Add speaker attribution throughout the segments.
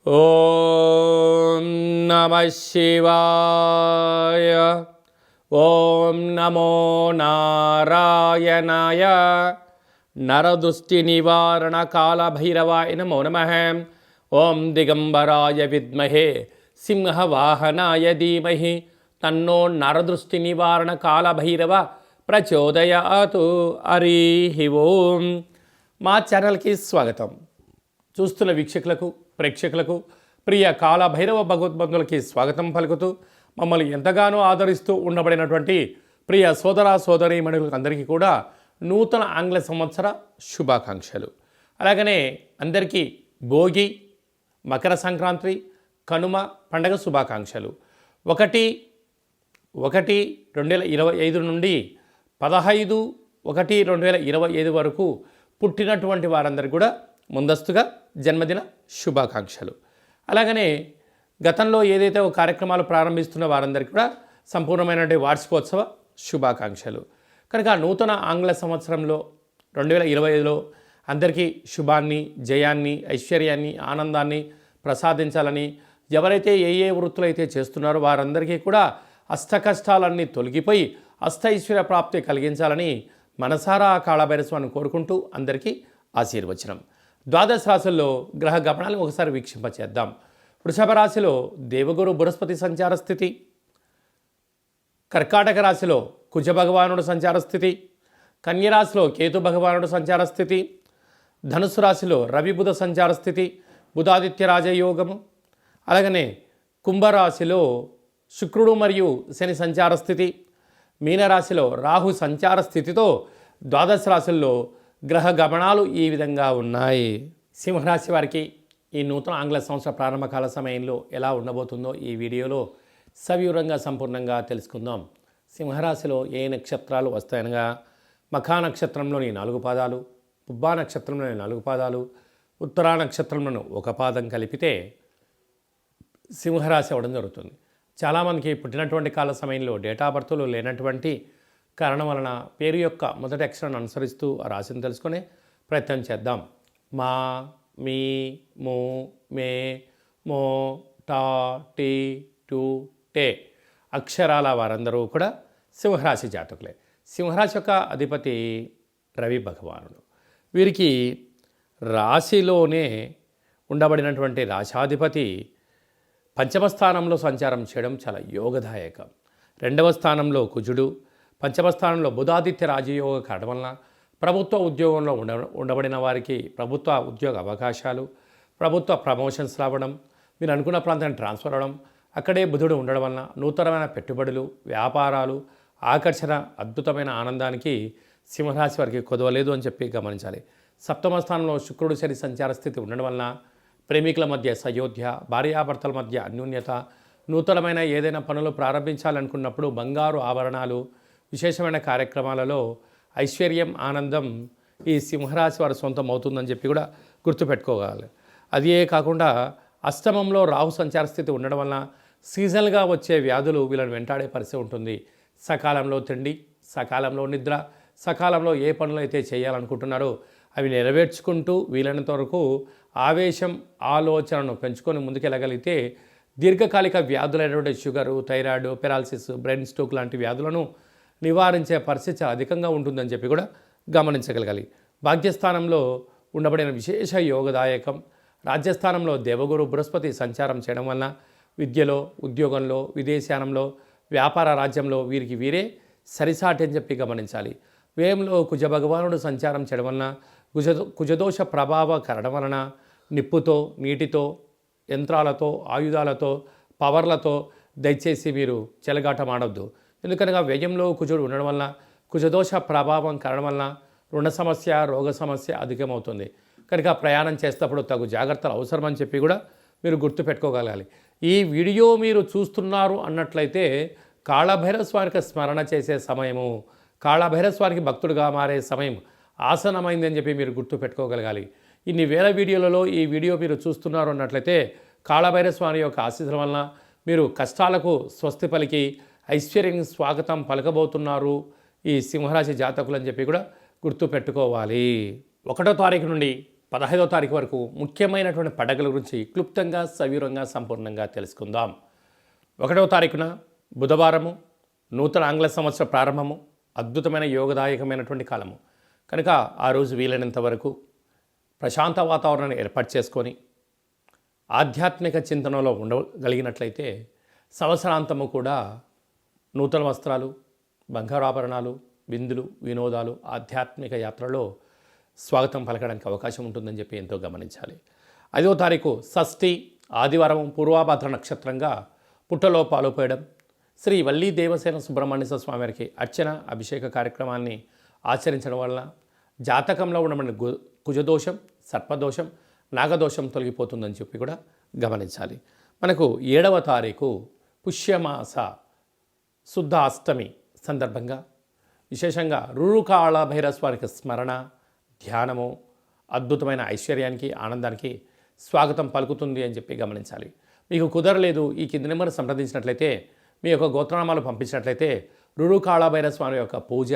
Speaker 1: ఓం నమః శివాయ. ఓం నమో నారాయణాయ. నరదృష్టి నివారణ కాళభైరవాయ నమో నమః. ఓం దిగంబరాయ విద్మహే సింహవాహనాయ ధీమహి తన్నో నరదృష్టి నివారణ కాళభైరవ ప్రచోదయాతు. హరి ఓం. మా ఛానల్కి స్వాగతం. చూస్తున్న వీక్షకులకు, ప్రేక్షకులకు, ప్రియ కాళభైరవ భగవద్బంధులకి స్వాగతం పలుకుతూ మమ్మల్ని ఎంతగానో ఆదరిస్తూ ఉండబడినటువంటి ప్రియ సోదర సోదరీమణులకు అందరికీ కూడా నూతన ఆంగ్ల సంవత్సర శుభాకాంక్షలు. అలాగనే అందరికీ భోగి, మకర సంక్రాంతి, కనుమ పండగ శుభాకాంక్షలు. 1/1/2025 నుండి 15/1/2025 వరకు పుట్టినటువంటి వారందరికీ కూడా ముందస్తుగా జన్మదిన శుభాకాంక్షలు. అలాగనే గతంలో ఏదైతే ఒక కార్యక్రమాలు ప్రారంభిస్తున్న వారందరికీ కూడా సంపూర్ణమైనటువంటి వార్షికోత్సవ శుభాకాంక్షలు. కనుక నూతన ఆంగ్ల సంవత్సరంలో 2025లో అందరికీ శుభాన్ని, జయాన్ని, ఐశ్వర్యాన్ని, ఆనందాన్ని ప్రసాదించాలని, ఎవరైతే ఏ వృత్తులు అయితే చేస్తున్నారో వారందరికీ కూడా అష్టకష్టాలన్నీ తొలగిపోయి అష్టైశ్వర్య ప్రాప్తి కలిగించాలని మనసారా కాళభైరస్వామిని కోరుకుంటూ అందరికీ ఆశీర్వచనం. ద్వాదశ రాశుల్లో గ్రహ గమనాలను ఒకసారి వీక్షింపచేద్దాం. వృషభ రాశిలో దేవగురు బృహస్పతి సంచార స్థితి, కర్కాటక రాశిలో కుజ భగవానుడు సంచార స్థితి, కన్యరాశిలో కేతు భగవానుడు సంచార స్థితి, ధనుసు రాశిలో రవి బుధ సంచార స్థితి, బుధాదిత్య రాజయోగము. అలాగనే కుంభరాశిలో శుక్రుడు మరియు శని సంచార స్థితి, మీనరాశిలో రాహు సంచార స్థితితో ద్వాదశ రాశుల్లో గ్రహ గమనాలు ఈ విధంగా ఉన్నాయి. సింహరాశి వారికి ఈ నూతన ఆంగ్ల సంవత్సర ప్రారంభకాల సమయంలో ఎలా ఉండబోతుందో ఈ వీడియోలో సవివరంగా సంపూర్ణంగా తెలుసుకుందాం. సింహరాశిలో ఏ నక్షత్రాలు వస్తాయనగా మఖా నక్షత్రంలోని 4 పాదాలు, పుబ్బా నక్షత్రంలోని 4 పాదాలు, ఉత్తరా నక్షత్రంలోని 1 పాదం కలిపితే సింహరాశి అవ్వడం జరుగుతుంది. చాలామందికి పుట్టినటువంటి కాల సమయంలో డేటా బర్త్లు లేనటువంటి కారణం వలన పేరు యొక్క మొదటి అక్షరాన్ని అనుసరిస్తూ ఆ రాశిని తెలుసుకునే ప్రయత్నం చేద్దాం. మా, మీ, మూ, మే, మో, టా, టీ, టు, టే అక్షరాల వారందరూ కూడా సింహరాశి జాతకులే. సింహరాశి యొక్క అధిపతి రవి భగవానుడు. వీరికి రాశిలోనే ఉండబడినటువంటి రాశాధిపతి పంచమ స్థానంలో సంచారం చేయడం చాలా యోగదాయకం. 2వ స్థానంలో కుజుడు, పంచమ స్థానంలో బుధాదిత్య రాజయోగ కావడం వలన ప్రభుత్వ ఉద్యోగంలో ఉండబడిన వారికి ప్రభుత్వ ఉద్యోగ అవకాశాలు, ప్రభుత్వ ప్రమోషన్స్ రావడం, మీరు అనుకున్న ప్రాంతానికి ట్రాన్స్ఫర్ అవ్వడం, అక్కడే బుధుడు ఉండడం వలన నూతనమైన పెట్టుబడులు, వ్యాపారాలు, ఆకర్షణ, అద్భుతమైన ఆనందానికి సింహరాశి వారికి కొదవలేదు అని చెప్పి గమనించాలి. సప్తమ స్థానంలో శుక్రుడు శని సంచార స్థితి ఉండడం వలన ప్రేమికుల మధ్య సయోధ్య, భార్యాభర్తల మధ్య అన్యోన్యత, నూతనమైన ఏదైనా పనులు ప్రారంభించాలనుకున్నప్పుడు బంగారు ఆభరణాలు, విశేషమైన కార్యక్రమాలలో ఐశ్వర్యం, ఆనందం ఈ సింహరాశి వారి సొంతం అవుతుందని చెప్పి కూడా గుర్తుపెట్టుకోగలరు. అదే కాకుండా అష్టమంలో రాహు సంచార స్థితి ఉండడం వలన సీజనల్గా వచ్చే వ్యాధులు వీళ్ళని వెంటాడే పరిస్థితి ఉంటుంది. సకాలంలో తిండి, సకాలంలో నిద్ర, సకాలంలో ఏ పనులు అయితే చేయాలనుకుంటున్నారో అవి నెరవేర్చుకుంటూ వీలైనంత వరకు ఆవేశం, ఆలోచనను పెంచుకొని ముందుకెళ్ళగలిగితే దీర్ఘకాలిక వ్యాధులైనటువంటి sugar, thyroid, paralysis, brain stroke లాంటి వ్యాధులను నివారించే పరిస్థితి చాలా అధికంగా ఉంటుందని చెప్పి కూడా గమనించగలగాలి. భాగ్యస్థానంలో ఉండబడిన విశేష యోగదాయకం. రాజ్యస్థానంలో దేవగురు బృహస్పతి సంచారం చేయడం వలన విద్యలో, ఉద్యోగంలో, విదేశానంలో, వ్యాపార రాజ్యంలో వీరికి వీరే సరిసాటి అని చెప్పి గమనించాలి. వ్యయంలో కుజ భగవానుడు సంచారం చేయడం వలన కుజదోష ప్రభావ కరడం వలన నిప్పుతో, నీటితో, యంత్రాలతో, ఆయుధాలతో, పవర్లతో దయచేసి మీరు చెలగాటం ఆడొద్దు. ఎందుకనగా వ్యయంలో కుజుడు ఉండడం వలన కుజదోష ప్రభావం కారణం వలన రుణ సమస్య, రోగ సమస్య అధికమవుతుంది. కనుక ప్రయాణం చేసేటప్పుడు తగు జాగ్రత్తలు అవసరమని చెప్పి కూడా మీరు గుర్తుపెట్టుకోగలగాలి. ఈ వీడియో మీరు చూస్తున్నారు అన్నట్లయితే కాళభైరస్వామికి స్మరణ చేసే సమయము, కాళభైరస్వామికి భక్తుడిగా మారే సమయం ఆసనమైందని చెప్పి మీరు గుర్తుపెట్టుకోగలగాలి. ఇన్ని వేల వీడియోలలో ఈ వీడియో మీరు చూస్తున్నారు అన్నట్లయితే కాళభైరస్వామి యొక్క ఆశీస్సుల వలన మీరు కష్టాలకు స్వస్తి పలికి ఐశ్వర్యం స్వాగతం పలకబోతున్నారు ఈ సింహరాశి జాతకులు అని చెప్పి కూడా గుర్తుపెట్టుకోవాలి. 1వ తారీఖు నుండి 15వ తారీఖు వరకు ముఖ్యమైనటువంటి పండగల గురించి క్లుప్తంగా సవివరంగా సంపూర్ణంగా తెలుసుకుందాం. 1వ తారీఖున బుధవారము, నూతన ఆంగ్ల సంవత్సర ప్రారంభము, అద్భుతమైన యోగదాయకమైనటువంటి కాలము కనుక ఆ రోజు వీలైనంత వరకు ప్రశాంత వాతావరణాన్ని ఏర్పాటు చేసుకొని ఆధ్యాత్మిక చింతనలో ఉండగలిగినట్లయితే సంవత్సరాంతము కూడా నూతన వస్త్రాలు, బంగారాభరణాలు, విందులు, వినోదాలు, ఆధ్యాత్మిక యాత్రలో స్వాగతం పలకడానికి అవకాశం ఉంటుందని చెప్పి ఎంతో గమనించాలి. 5వ తారీఖు షష్ఠి ఆదివారం, పూర్వాభాద్ర నక్షత్రంగా పుట్టలో పాలుపోయడం, శ్రీ వల్లీ దేవసేన సుబ్రహ్మణ్య స్వామివారికి అర్చన అభిషేక కార్యక్రమాన్ని ఆచరించడం వల్ల జాతకంలో ఉండబడిన కుజదోషం, సర్పదోషం, నాగదోషం తొలగిపోతుందని చెప్పి కూడా గమనించాలి. మనకు 7వ తారీఖు పుష్యమాస శుద్ధ అష్టమి సందర్భంగా విశేషంగా రురుకాళ భైరస్వారికి స్మరణ, ధ్యానము అద్భుతమైన ఐశ్వర్యానికి, ఆనందానికి స్వాగతం పలుకుతుంది అని చెప్పి గమనించాలి. మీకు కుదరలేదు, ఈ కింది నెంబర్ సంప్రదించినట్లయితే, మీ యొక్క గోత్రనామాలు పంపించినట్లయితే రురుకాళ భైరస్వామి యొక్క పూజ,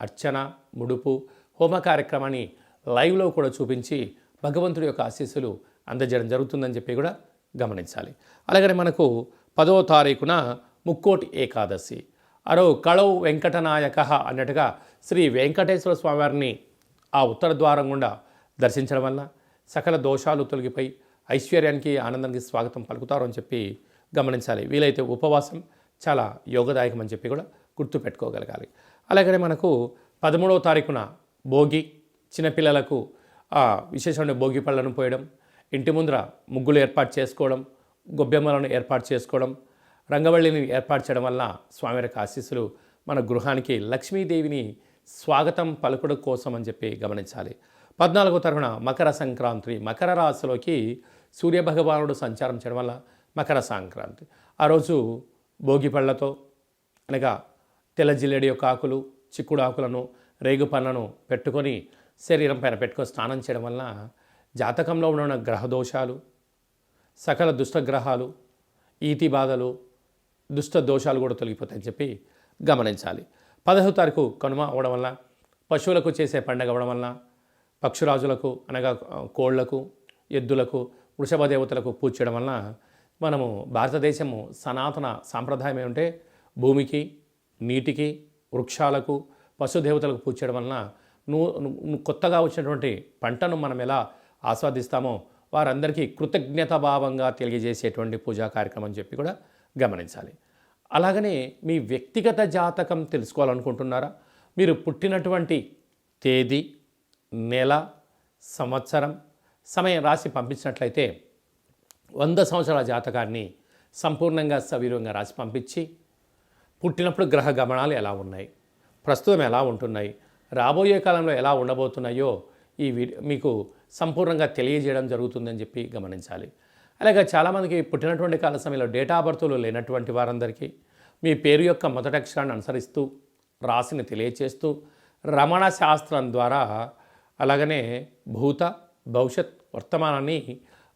Speaker 1: అర్చన, ముడుపు, హోమ కార్యక్రమాన్ని లైవ్లో కూడా చూపించి భగవంతుడి యొక్క ఆశీస్సులు అందజేయడం జరుగుతుందని చెప్పి కూడా గమనించాలి. అలాగనే మనకు 10వ తారీఖున ముక్కోటి ఏకాదశి, అరో కళౌ వెంకటనాయక అన్నట్టుగా శ్రీ వెంకటేశ్వర స్వామివారిని ఆ ఉత్తర ద్వారం గుండా దర్శించడం వల్ల సకల దోషాలు తొలగిపోయి ఐశ్వర్యానికి, ఆనందానికి స్వాగతం పలుకుతారు అని చెప్పి గమనించాలి. వీలైతే ఉపవాసం చాలా యోగదాయకం అని చెప్పి కూడా గుర్తుపెట్టుకోగలగాలి. అలాగనే మనకు 13వ తారీఖున భోగి, చిన్నపిల్లలకు విశేషమైన భోగి పళ్ళను పోయడం, ఇంటి ముందర ముగ్గులు ఏర్పాటు చేసుకోవడం, గొబ్బెమ్మలను ఏర్పాటు చేసుకోవడం, రంగవల్లిని ఏర్పాటు చేయడం వల్ల స్వామివారికి ఆశీస్సులు మన గృహానికి లక్ష్మీదేవిని స్వాగతం పలుకుడు కోసం అని చెప్పి గమనించాలి. 14వ తారీఖున మకర సంక్రాంతి, మకర రాశిలోకి సూర్యభగవానుడు సంచారం చేయడం వల్ల మకర సంక్రాంతి. ఆ రోజు భోగి పళ్ళతో అనగా తెల్ల జిల్లేడి యొక్క ఆకులు, చిక్కుడు ఆకులను, రేగు పండ్లను పెట్టుకొని శరీరం పైన పెట్టుకొని స్నానం చేయడం వల్ల జాతకంలో ఉన్న గ్రహదోషాలు, సకల దుష్టగ్రహాలు, ఈతి బాధలు, దుష్ట దోషాలు కూడా తొలగిపోతాయని చెప్పి గమనించాలి. 15వ తారీఖు కనుమ అవ్వడం వల్ల, పశువులకు చేసే పండగ అవ్వడం వల్ల, పక్షురాజులకు అనగా కోళ్లకు, ఎద్దులకు, వృషభ దేవతలకు పూజ చేయడం వలన మనము భారతదేశము సనాతన సాంప్రదాయం ఏమంటే భూమికి, నీటికి, వృక్షాలకు, పశుదేవతలకు పూజ చేయడం వలన కొత్తగా వచ్చినటువంటి పంటను మనం ఎలా ఆస్వాదిస్తామో వారందరికీ కృతజ్ఞత భావంగా తెలియజేసేటువంటి పూజా కార్యక్రమం అని చెప్పి కూడా గమనించాలి. అలాగనే మీ వ్యక్తిగత జాతకం తెలుసుకోవాలనుకుంటున్నారా? మీరు పుట్టినటువంటి తేదీ, నెల, సంవత్సరం, సమయం రాసి పంపించినట్లయితే 100 సంవత్సరాల జాతకాన్ని సంపూర్ణంగా సవివరంగా రాసి పంపించి, పుట్టినప్పుడు గ్రహ గమనాలు ఎలా ఉన్నాయి, ప్రస్తుతం ఎలా ఉంటున్నాయి, రాబోయే కాలంలో ఎలా ఉండబోతున్నాయో ఈ మీకు సంపూర్ణంగా తెలియజేయడం జరుగుతుందని చెప్పి గమనించాలి. అలాగే చాలామందికి పుట్టినటువంటి కాల సమయంలో డేటా ఆఫ్ బర్త్లు లేనటువంటి వారందరికీ మీ పేరు యొక్క మొదటి అక్షరాన్ని అనుసరిస్తూ రాశిని తెలియచేస్తూ రమణ శాస్త్రం ద్వారా అలాగనే భూత, భవిష్యత్, వర్తమానాన్ని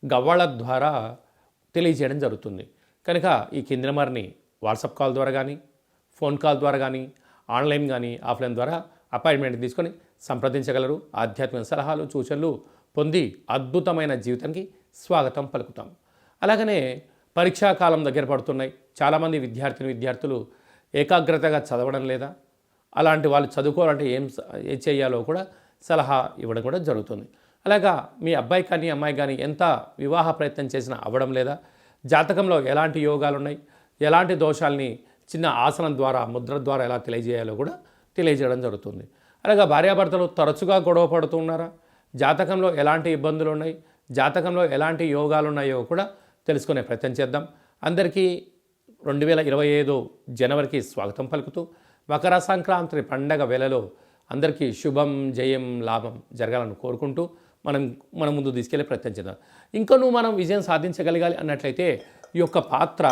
Speaker 1: గవ్వళ ద్వారా తెలియజేయడం జరుగుతుంది. కనుక ఈ కింది నెంబర్ని వాట్సాప్ కాల్ ద్వారా కానీ, ఫోన్ కాల్ ద్వారా కానీ, ఆన్లైన్ కానీ, ఆఫ్లైన్ ద్వారా అపాయింట్మెంట్ తీసుకొని సంప్రదించగలరు. ఆధ్యాత్మిక సలహాలు, సూచనలు పొంది అద్భుతమైన జీవితానికి స్వాగతం పలుకుతాం. అలాగనే పరీక్షాకాలం దగ్గర పడుతున్నాయి. చాలామంది విద్యార్థులు ఏకాగ్రతగా చదవడం లేదా, అలాంటి వాళ్ళు చదువుకోవాలంటే ఏం చేయాలో కూడా సలహా ఇవ్వడం కూడా జరుగుతుంది. అలాగా మీ అబ్బాయి కానీ అమ్మాయి కానీ ఎంత వివాహ ప్రయత్నం చేసినా అవ్వడం లేదా, జాతకంలో ఎలాంటి యోగాలు ఉన్నాయి, ఎలాంటి దోషాలని చిన్న ఆసనం ద్వారా, ముద్ర ద్వారా ఎలా తెలియజేయాలో కూడా తెలియజేయడం జరుగుతుంది. అలాగా భార్యాభర్తలు తరచుగా గొడవ పడుతూ ఉన్నారా, జాతకంలో ఎలాంటి ఇబ్బందులు ఉన్నాయి, జాతకంలో ఎలాంటి యోగాలు ఉన్నాయో కూడా తెలుసుకునే ప్రయత్నం చేద్దాం. అందరికీ 2025 జనవరికి స్వాగతం పలుకుతూ మకర సంక్రాంతి పండగ వేళలో అందరికీ శుభం, జయం, లాభం జరగాలని కోరుకుంటూ మనం ముందు తీసుకెళ్లే ప్రయత్నం చేద్దాం. ఇంకనూ మనం విజయం సాధించగలగాలి అన్నట్లయితే ఈ యొక్క పాత్ర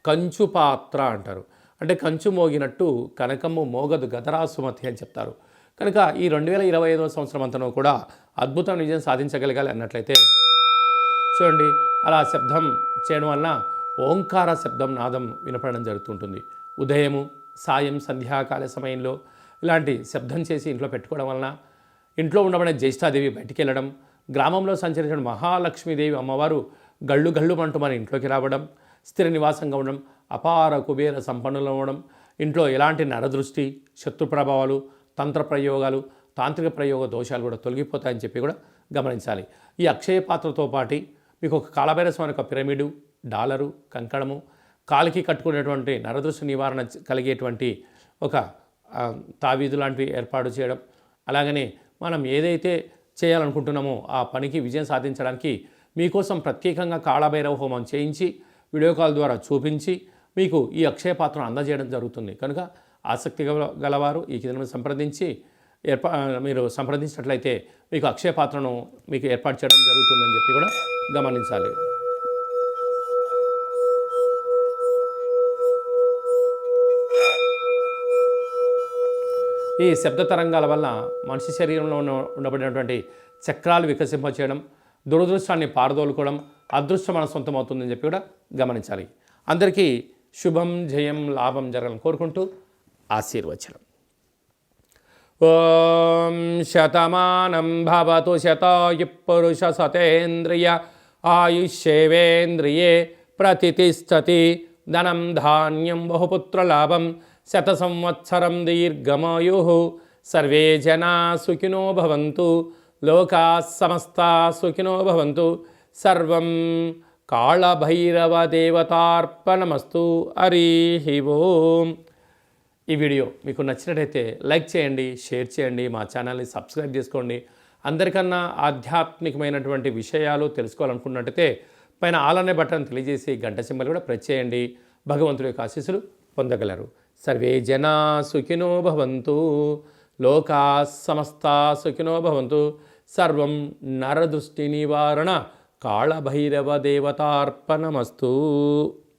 Speaker 1: కంచు పాత్ర అంటారు. అంటే కంచు మోగినట్టు కనకము మోగదు గదరా సుమతి అని చెప్తారు. కనుక ఈ 2025 సంవత్సరం అంతనూ కూడా అద్భుతం విజయం సాధించగలగాలి అన్నట్లయితే చూడండి, అలా శబ్దం చేయడం వలన ఓంకార శబ్దం నాదం వినపడడం జరుగుతుంటుంది. ఉదయము, సాయం, సంధ్యాకాల సమయంలో ఇలాంటి శబ్దం చేసి ఇంట్లో పెట్టుకోవడం వలన ఇంట్లో ఉండబడే జ్యేష్ఠాదేవి బయటికి వెళ్ళడం, గ్రామంలో సంచరించిన మహాలక్ష్మీదేవి అమ్మవారు గళ్ళు గళ్ళు మంటూ మన ఇంట్లోకి రావడం, స్థిర నివాసంగా ఉండడం, అపార కుబేర సంపన్నులు అవ్వడం, ఇంట్లో ఎలాంటి నరదృష్టి, శత్రు ప్రభావాలు, తంత్ర ప్రయోగాలు, తాంత్రిక ప్రయోగ దోషాలు కూడా తొలగిపోతాయని చెప్పి కూడా గమనించాలి. ఈ అక్షయ పాత్రతో పాటు మీకు ఒక కాలభైరవ స్వామి యొక్క పిరమిడు, డాలరు, కంకణము, కాలికి కట్టుకునేటువంటి నరదృష్టి నివారణ కలిగేటువంటి ఒక తావీదు లాంటివి ఏర్పాటు చేయడం, అలాగనే మనం ఏదైతే చేయాలనుకుంటున్నామో ఆ పనికి విజయం సాధించడానికి మీకోసం ప్రత్యేకంగా కాళభైరవ హోమం చేయించి వీడియో కాల్ ద్వారా చూపించి మీకు ఈ అక్షయ పాత్రను అందజేయడం జరుగుతుంది. కనుక ఆసక్తి గలవారు ఈ కింద సంప్రదించి మీరు సంప్రదించినట్లయితే మీకు అక్షయ పాత్రను మీకు ఏర్పాటు చేయడం జరుగుతుందని చెప్పి కూడా గమనించాలి. ఈ శబ్ద తరంగాల వల్ల మనిషి శరీరంలో ఉండబడినటువంటి చక్రాలు వికసింపచేయడం, దురదృష్టాన్ని పారదోలుకోవడం, అదృష్టం మన సొంతం అవుతుందని చెప్పి కూడా గమనించాలి. అందరికీ శుభం, జయం, లాభం జరగాలని కోరుకుంటూ ఆశీర్వచనం. ఓం శతమానం భవతు శతాయు పురుష సతేంద్రియ ఆయుష్యేవేంద్రియే ప్రతిష్టతి ధనం ధాన్యం బహుపుత్రలాభం శత సంవత్సరం దీర్ఘమాయు సర్వే జనా సుఖినో భవంతు లోకా సమస్తా సుఖినో భవంతు సర్వం కాళభైరవ దేవతార్పణమస్తు. హరి ఓం. ఈ వీడియో మీకు నచ్చినట్టయితే లైక్ చేయండి, షేర్ చేయండి, మా ఛానల్ని సబ్స్క్రైబ్ చేసుకోండి. అందరికన్నా ఆధ్యాత్మికమైనటువంటి విషయాలు తెలుసుకోవాలనుకున్నట్టయితే పైన ఆల్ అనే బటన్ తెలియజేసి గంట సింబల్ కూడా ప్రెస్ చేయండి. భగవంతుడి యొక్క ఆశీస్సులు పొందగలరు. సర్వే జనా సుఖినో భవంతు లోకా సమస్తా సుఖినో భవంతు సర్వం నరదృష్టి నివారణ కాళభైరవ దేవతార్పణమస్తు.